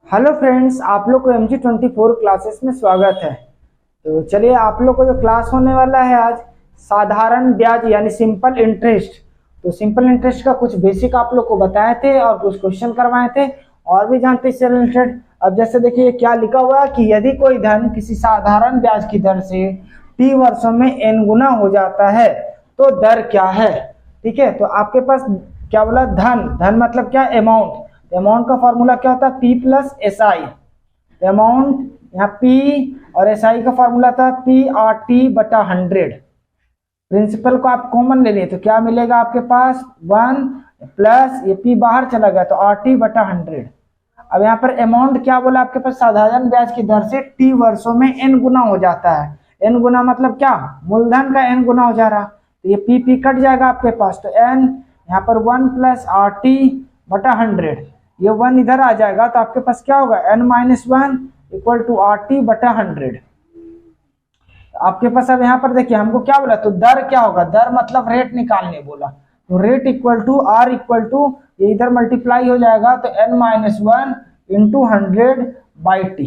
Hello friends, आप लोग को MG24 क्लासेस में स्वागत है। तो चलिए, आप लोग को जो क्लास होने वाला है आज, साधारण ब्याज यानी सिंपल इंटरेस्ट। तो सिंपल इंटरेस्ट का कुछ बेसिक आप लोग को बताए थे और कुछ क्वेश्चन करवाए थे और भी जानते इससे रिलेटेड। अब जैसे देखिए क्या लिखा हुआ है कि यदि कोई धन किसी साधारण ब्याज की दर से T वर्षों में n गुना हो जाता है तो दर क्या है। ठीक है, तो आपके पास क्या बोला, धन। धन मतलब क्या, अमाउंट। अमाउंट का फॉर्मूला क्या होता है, P प्लस SI। अमाउंट यहाँ P और SI का फॉर्मूला था PRT बटा 100। प्रिंसिपल को आप कॉमन ले लिए तो क्या मिलेगा आपके पास, 1 प्लस ये P बाहर चला गया तो RT बटा 100। अब यहाँ पर अमाउंट क्या बोला आपके पास, साधारण ब्याज की दर से T वर्षों में n गुना हो जाता है। n गुना मतलब क्या, मूलधन का n गुना हो जा रहा, तो ये P कट जाएगा आपके पास, तो n यहाँ पर 1 प्लस RT बटा 100। ये 1 इधर आ जाएगा तो आपके पास क्या होगा, n-1 इक्वल टू RT बटा 100। आपके पास अब यहाँ पर देखिए हमको क्या बोला, तो दर क्या होगा, दर मतलब रेट निकालने बोला, तो rate equal to R equal to ये इधर मल्टीप्लाई हो जाएगा तो n-1 इंटू 100 बाई T।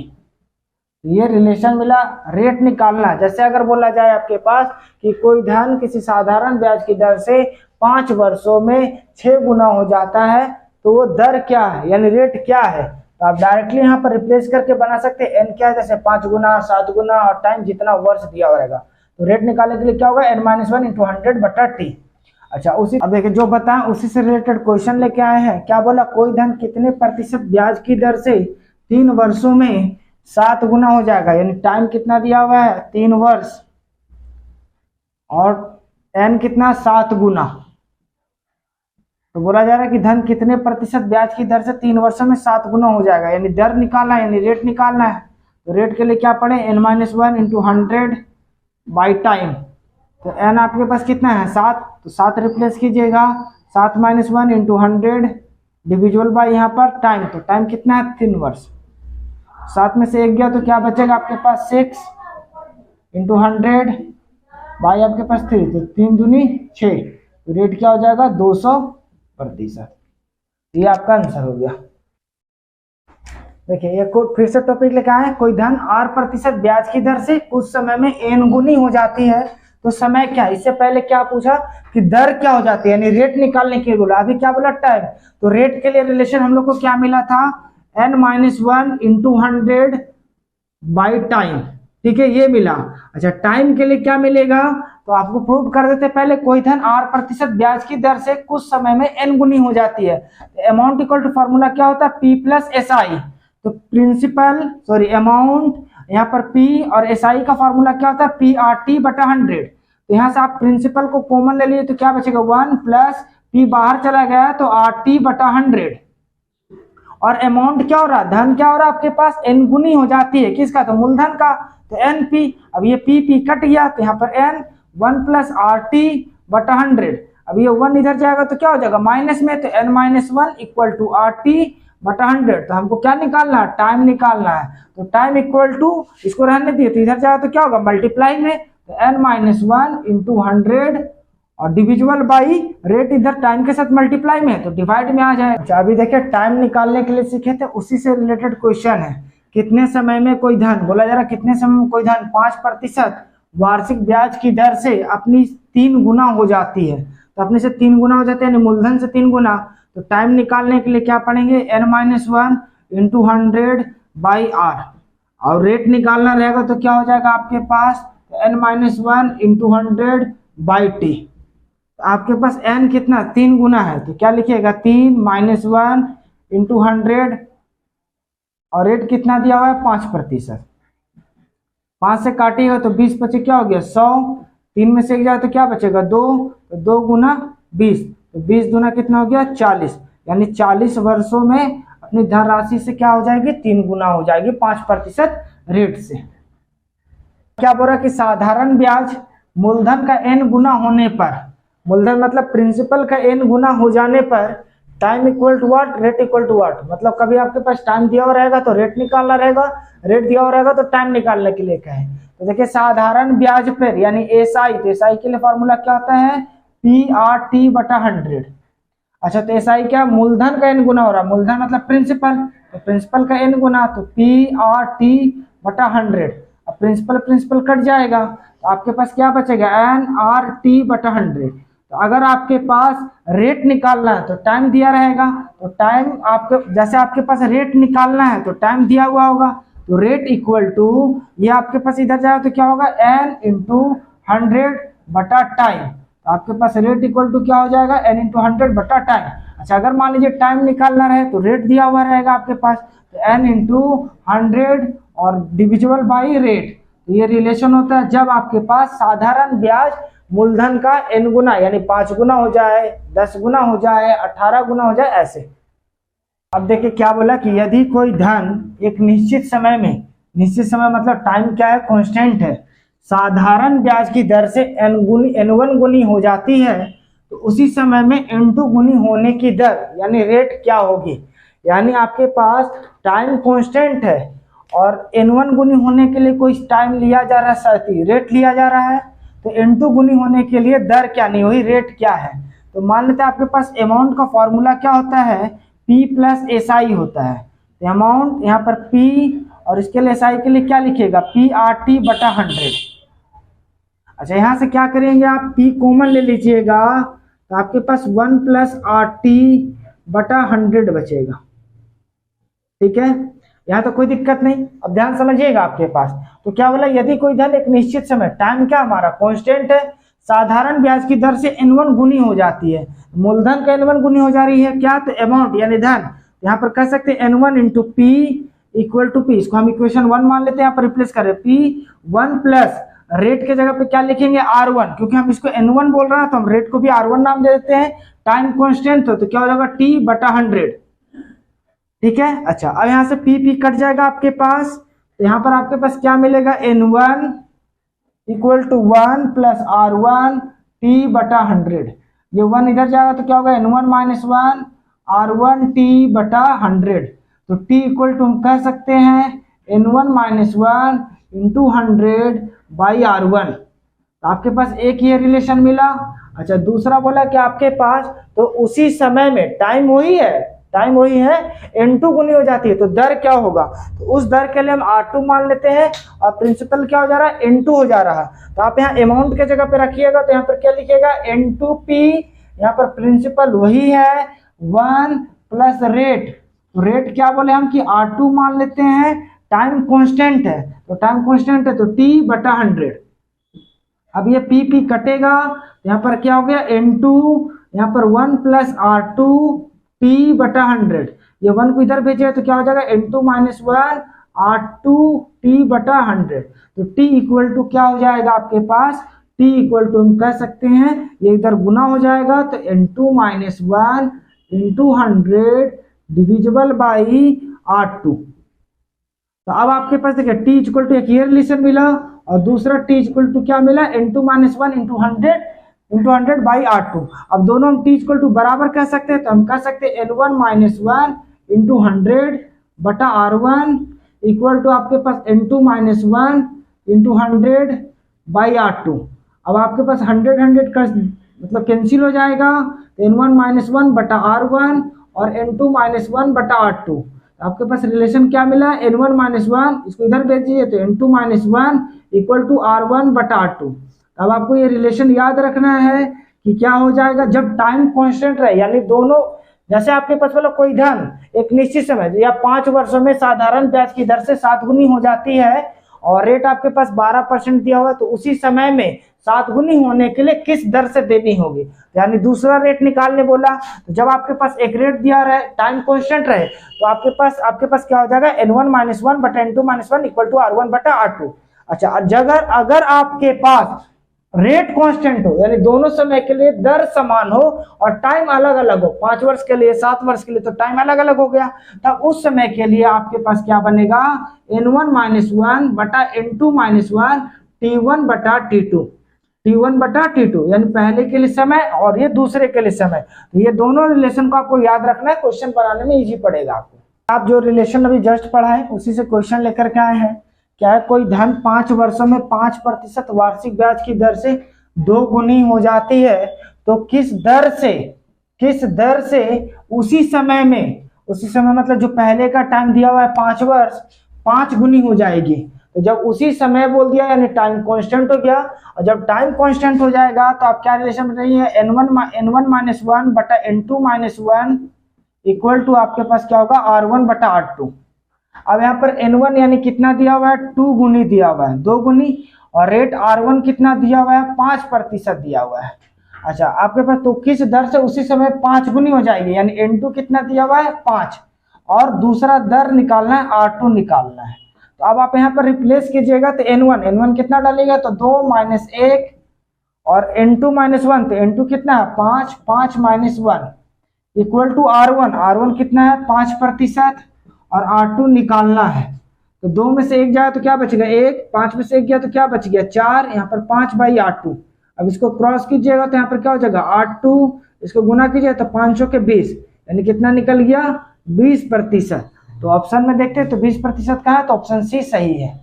ये रिलेशन मिला, रेट निकालना। जैसे अगर बोला जाए आपके पास कि कोई धन किसी साधारण ब्याज की दर से 5 वर्षों में 6 गुना हो जाता है तो वो दर क्या है, यानी रेट क्या है। तो आप डायरेक्टली यहाँ पर रिप्लेस करके बना सकते हैं, n क्या है, जैसे 5 गुना, 7 गुना और टाइम जितना वर्ष दिया रहेगा। तो रेट निकालने के लिए क्या होगा, n-1 इंटू 100 बटा T। अच्छा, उसी अब देखिए जो बताएं उसी से रिलेटेड क्वेश्चन लेके आए हैं। क्या बोला, कोई धन कितने प्रतिशत ब्याज की दर से 3 वर्षों में 7 गुना हो जाएगा, यानी टाइम कितना दिया हुआ है 3 वर्ष और n कितना 7 गुना। तो बोला जा रहा है कि धन कितने प्रतिशत ब्याज की दर से 3 वर्षों में 7 गुना हो जाएगा, यानी दर निकालना है, यानी रेट निकालना है। तो रेट के लिए क्या पढ़े, n-1 इंटू 100 बाई टाइम। तो n आपके पास कितना है 7, तो 7 रिप्लेस कीजिएगा, 7-1 इंटू 100 डिविजुअल बाई यहाँ पर टाइम। तो टाइम कितना है 3 वर्ष। 7 में से 1 गया तो क्या बचेगा आपके पास 6 इंटू 100 बाई आपके पास 3, तो 3 दूनी 6। तो रेट क्या हो जाएगा 200%। ये आपका आंसर हो गया। देखिए ये फिर से टॉपिक लेकर आए, कोई धन R% ब्याज की दर से कुछ समय में n गुनी हो जाती है तो समय क्या है। इससे पहले क्या पूछा कि दर क्या हो जाती है, यानी रेट निकालने के लिए बोला। अभी क्या बोला, टाइम। तो रेट के लिए रिलेशन हम लोग को क्या मिला था, n-1 इंटू 100 बाई टाइम। ठीक है, ये मिला। अच्छा, टाइम के लिए क्या मिलेगा, तो आपको प्रूव कर देते पहले, कोई धन R% ब्याज की दर से कुछ समय में n गुनी हो जाती है। अमाउंट इक्वल टू फॉर्मूला क्या होता है, P प्लस SI। तो प्रिंसिपल अमाउंट यहाँ पर P और SI का फॉर्मूला क्या होता है, PRT बटा 100। तो यहाँ से आप प्रिंसिपल को कॉमन ले लिए तो क्या बचेगा, 1 प्लस P बाहर चला गया तो RT बटा 100। और अमाउंट क्या हो रहा है, धन क्या हो रहा है आपके पास, n गुनी हो जाती है, किसका, तो मूलधन का, तो NP। अब ये P कट गया तो यहाँ पर n 1 प्लस RT बटा 100। अब ये 1 इधर जाएगा तो क्या हो जाएगा माइनस में, तो n-1 इक्वल टू RT बटा 100। तो हमको क्या निकालना है, टाइम निकालना है। तो टाइम इक्वल टू, इसको रहने दिए तो इधर जाएगा तो क्या होगा मल्टीप्लाई में, तो n-1 इंटू 100 और डिविजुअल बाई रेट, इधर टाइम के साथ मल्टीप्लाई में तो डिवाइड में आ जाए। अच्छा, अभी देखिए टाइम निकालने के लिए सीखे थे, उसी से रिलेटेड क्वेश्चन है। कितने समय में कोई धन, बोला जा रहा कितने समय में कोई धन 5% वार्षिक ब्याज की दर से अपनी 3 गुना हो जाती है। तो अपने से 3 गुना हो जाते हैं, मूलधन से 3 गुना। तो टाइम निकालने के लिए क्या पढ़ेंगे, n-1 इंटू 100 बाई R। और रेट निकालना रहेगा तो क्या हो जाएगा आपके पास, n-1 इंटू 100 बाई T। आपके पास n कितना 3 गुना है, तो क्या लिखिएगा 3-1 इंटू 100 और रेट कितना दिया हुआ है 5%। 5 से काटिएगा तो 20 बचे, क्या हो गया 100। 3 में से 1 जाए तो क्या बचेगा 2, तो 2 गुना 20, तो 20 गुना कितना हो गया 40, यानी 40 वर्षों में अपनी धनराशि से क्या हो जाएगी 3 गुना हो जाएगी 5% रेट से। क्या बोल रहा कि साधारण ब्याज मूलधन का n गुना होने पर, मूलधन मतलब प्रिंसिपल का n गुना हो जाने पर time equal to what, rate equal to what. मतलब कभी आपके पास टाइम दिया हुआ रहेगा तो रेट निकालना रहेगा, रेट दिया हुआ रहेगा तो टाइम निकालने के लिए कहे। तो देखिए साधारण ब्याज पर यानी SI, तो SI के लिए फॉर्मूला क्या होता है, PRT बटा 100। अच्छा, तो SI क्या, मूलधन का n गुना हो रहा है, मूलधन मतलब प्रिंसिपल, तो प्रिंसिपल का n गुना, तो PRT/100। अब प्रिंसिपल प्रिंसिपल कट जाएगा तो आपके पास क्या बचेगा, NRT/100। तो अगर आपके पास रेट निकालना है तो टाइम दिया रहेगा, तो टाइम आपके जैसे आपके पास रेट निकालना है तो टाइम दिया हुआ होगा, तो रेट इक्वल टू ये आपके पास इधर जाएगा तो क्या होगा, n × 100/टाइम। तो आपके पास रेट इक्वल टू क्या हो जाएगा, n × 100/टाइम। अच्छा, अगर मान लीजिए टाइम निकालना रहे तो रेट दिया हुआ रहेगा आपके पास, तो n × 100 और डिविजिबल बाई रेट। तो ये रिलेशन होता है जब आपके पास साधारण ब्याज मूलधन का n गुना, यानी 5 गुना हो जाए, 10 गुना हो जाए, 18 गुना हो जाए, ऐसे। अब देखिए क्या बोला कि यदि कोई धन एक निश्चित समय में, निश्चित समय मतलब टाइम क्या है, कांस्टेंट है, साधारण ब्याज की दर से n1 गुनी हो जाती है, तो उसी समय में n2 गुनी होने की दर यानी रेट क्या होगी। यानी आपके पास टाइम कांस्टेंट है और n1 गुनी होने के लिए कोई टाइम लिया जा रहा है, रेट लिया जा रहा है, तो n2 गुनी होने के लिए दर क्या नहीं हुई, रेट क्या है। तो मान लेते हैं आपके पास अमाउंट का फॉर्मूला क्या होता है, P + SI होता है। तो अमाउंट यहाँ पर P और इसके लिए SI के लिए क्या लिखिएगा, PRT/100। अच्छा, यहाँ से क्या करेंगे आप, P कॉमन ले लीजिएगा तो आपके पास 1 + RT/100 बचेगा। ठीक है, यहाँ तो कोई दिक्कत नहीं। अब ध्यान समझिएगा आपके पास, तो क्या बोला, यदि कोई धन एक निश्चित समय, टाइम क्या हमारा कांस्टेंट है, साधारण ब्याज की दर से n1 गुनी हो जाती है, मूलधन का n1 गुनी हो जा रही है क्या, तो अमाउंट यानी धन, यहाँ पर कह सकते हैं n1 × P = P। इसको हम इक्वेशन 1 मान लेते हैं, यहाँ पर रिप्लेस करें P1 प्लस रेट के जगह पे क्या लिखेंगे, R1, क्योंकि हम इसको n1 बोल रहे हैं तो हम रेट को भी R1 नाम दे देते हैं। टाइम कांस्टेंट तो क्या हो जाएगा, T/100। ठीक है। अच्छा, अब यहाँ से P कट जाएगा आपके पास, तो यहाँ पर आपके पास क्या मिलेगा, n1 = 1 + R1 T/100। ये 1 इधर जाएगा तो क्या होगा, n1 - 1 R1 T/100। तो T इक्वल टू हम कह सकते हैं n1 - 1 × 100/R1। तो आपके पास एक ये रिलेशन मिला। अच्छा, दूसरा बोला कि आपके पास तो उसी समय में टाइम वही है n2 गुनी हो जाती है, तो दर क्या होगा, तो उस दर के लिए हम R2 मान लेते हैं और प्रिंसिपल क्या हो जा रहा है, n2 हो जा रहा है। तो आप यहाँ अमाउंट के जगह पे रखिएगा तो यहाँ पर क्या लिखिएगा, n2P, यहाँ पर प्रिंसिपल वही है 1 + रेट। तो रेट क्या बोले हम कि R2 मान लेते हैं, टाइम कांस्टेंट है, तो टाइम कांस्टेंट है तो T/100। अब ये P कटेगा, यहाँ पर क्या हो गया, n2, यहाँ पर 1 + R2 T/100। ये 1 को इधर भेजिए तो क्या हो जाएगा, n2 - 1 R2 T/100। तो T इक्वल टू क्या हो जाएगा आपके पास, T इक्वल टू हम कह सकते हैं, ये इधर गुना हो जाएगा तो n2 - 1 × 100 डिविजिबल बाई R2। तो अब आपके पास देखिए T इक्वल टू एक ये रिलेशन मिला और दूसरा T इक्वल टू क्या मिला, n2 - 1 × 100/R2। अब दोनों हम T इक्वल टू बराबर कह सकते हैं, तो हम कह सकते हैं n1 - 1 × 100/R1 इक्वल टू आपके पास n2 - 1 × 100/R2। अब आपके पास 100 का मतलब कैंसिल हो जाएगा, तो n1 - 1/R1 और n2 - 1/R2। आपके पास रिलेशन क्या मिला, n1 - 1, इसको इधर भेज दीजिए तो n2 - 1 इक्वल टू R1/R2। अब आपको ये रिलेशन याद रखना है कि क्या हो जाएगा जब टाइम कांस्टेंट रहे, यानी दोनों, जैसे आपके पास मतलब कोई धन एक निश्चित समय या 5 वर्षों में साधारण ब्याज की दर से 7 गुनी हो जाती है और रेट आपके पास 12% दिया हुआ है, तो उसी समय में 7 गुनी होने के लिए किस दर से देनी होगी, यानी दूसरा रेट निकालने बोला। तो जब आपके पास एक रेट दिया रहे, टाइम कांस्टेंट रहे, तो आपके पास क्या हो जाएगा, n1 - 1 n2 - 1 equal to R1/R2। अच्छा, अगर आपके पास रेट कांस्टेंट हो, यानी दोनों समय के लिए दर समान हो और टाइम अलग अलग हो, 5 वर्ष के लिए 7 वर्ष के लिए तो टाइम अलग अलग हो गया, तब उस समय के लिए आपके पास क्या बनेगा, n1 - 1 n2 - 1 T1/T2 यानी पहले के लिए समय और ये दूसरे के लिए समय। तो ये दोनों रिलेशन को आपको याद रखना है, क्वेश्चन बनाने में इजी पड़ेगा आपको। आप जो रिलेशन अभी जस्ट पढ़ा है उसी से क्वेश्चन लेकर के आए हैं। क्या है, कोई धन 5 वर्षों में 5% वार्षिक ब्याज की दर से 2 गुनी हो जाती है, तो किस दर से उसी समय में उसी समय मतलब जो पहले का टाइम दिया हुआ है 5 वर्ष, 5 गुनी हो जाएगी। तो जब उसी समय बोल दिया यानी टाइम कांस्टेंट हो गया, और जब टाइम कांस्टेंट हो जाएगा तो आप क्या रिलेशन में रही है, n1 माइनस 1 बटा n2 माइनस 1 इक्वल टू आपके पास क्या होगा r1 बटा r2। अब यहाँ पर n1 यानी कितना दिया हुआ है, 2 गुनी दिया हुआ है, 2 गुनी, और रेट r1 कितना दिया हुआ है, 5% दिया हुआ है। अच्छा आपके पास तो किस दर से उसी समय 5 गुनी हो जाएगी, यानी n2 कितना दिया हुआ है 5, और दूसरा दर निकालना है r2 निकालना है। तो अब आप यहाँ पर रिप्लेस कीजिएगा तो n1 कितना डालिएगा तो 2 माइनस 1, और n2 माइनस 1 तो n2 कितना है 5, 5 माइनस 1 इक्वल टू r1 कितना है 5%, और r2 निकालना है। तो 2 में से 1 जाए तो क्या बचेगा 1, 5 में से 1 गया तो क्या बच गया 4, यहाँ पर 5 बाई r2। अब इसको क्रॉस कीजिएगा तो यहाँ पर क्या हो जाएगा r2, इसको गुना कीजिए तो 5 के 20, यानी कितना निकल गया 20%। तो ऑप्शन में देखते हैं तो 20% का है, तो ऑप्शन सी सही है।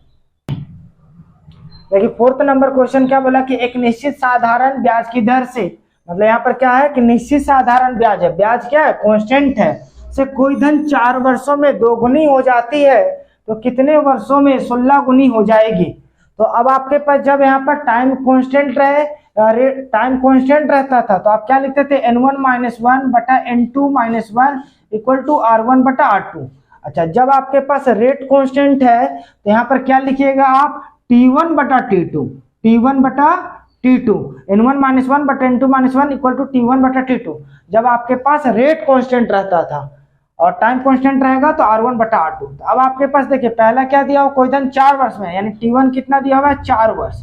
देखिए 4th नंबर क्वेश्चन क्या बोला कि एक निश्चित साधारण ब्याज की दर से, मतलब यहाँ पर क्या है कि निश्चित साधारण ब्याज है, ब्याज क्या है कांस्टेंट है, से कोई धन 4 वर्षों में 2 गुनी हो जाती है तो कितने वर्षों में 16 गुनी हो जाएगी। तो अब आपके पास जब यहाँ पर टाइम कांस्टेंट रहता था तो आप क्या लिखते थे n1 माइनस 1 बटा n2 minus 1 equal to r1 बटा r2। अच्छा जब आपके पास रेट कांस्टेंट है तो यहाँ पर क्या लिखिएगा आप t1 बटा t2, t1 बटा t2, n1 माइनस 1 बटा n2 minus 1 equal to t1 बटा t2। जब आपके पास रेट कांस्टेंट रहता था और टाइम कांस्टेंट रहेगा तो r1 बटा r2। तो अब आपके पास देखिए पहला क्या दिया हुआ कोई धन 4 वर्ष में, यानी t1 कितना दिया हुआ है 4 वर्ष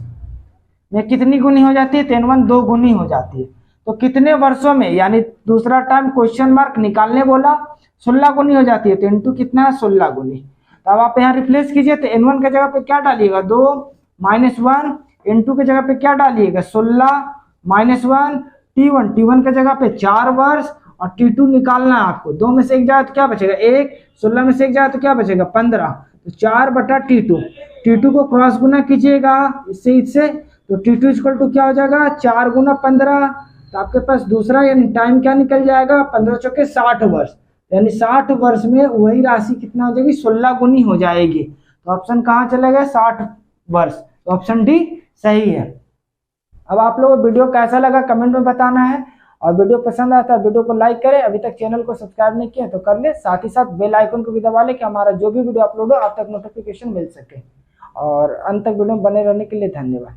में कितनी गुनी हो जाती है, तो n1 2 गुनी हो जाती है। तो कितने वर्षों में, यानी दूसरा टाइम क्वेश्चन मार्क निकालने बोला 16 गुनी हो जाती है, तो n2 कितना है 16 गुनी। तो अब आप यहाँ रिप्लेस कीजिए तो n1 के जगह पे क्या डालिएगा 2 माइनस 1, n2 के जगह पे क्या डालिएगा 16 माइनस 1, t1 के जगह पे 4 वर्ष, और t2 निकालना है आपको। 2 में से 1 जाए तो क्या बचेगा 1, 16 में से 1 जाए तो क्या बचेगा 15, तो 4 बटा t2 को क्रॉस गुना कीजिएगा इससे तो t2 इक्वल टू क्या हो जाएगा 4 गुना 15। तो आपके पास दूसरा यानी टाइम क्या निकल जाएगा 15 चौके 60 वर्ष, यानी 60 वर्ष में वही राशि कितना हो जाएगी 16 गुनी हो जाएगी। तो ऑप्शन कहाँ चला गया 60 वर्ष, तो ऑप्शन डी सही है। अब आप लोगों को वीडियो कैसा लगा कमेंट में बताना है, और वीडियो पसंद आता है वीडियो को लाइक करें, अभी तक चैनल को सब्सक्राइब नहीं किया तो कर ले, साथ ही साथ बेल आइकन को भी दबा ले कि हमारा जो भी वीडियो अपलोड हो आप तक नोटिफिकेशन मिल सके। और अंत तक वीडियो में बने रहने के लिए धन्यवाद।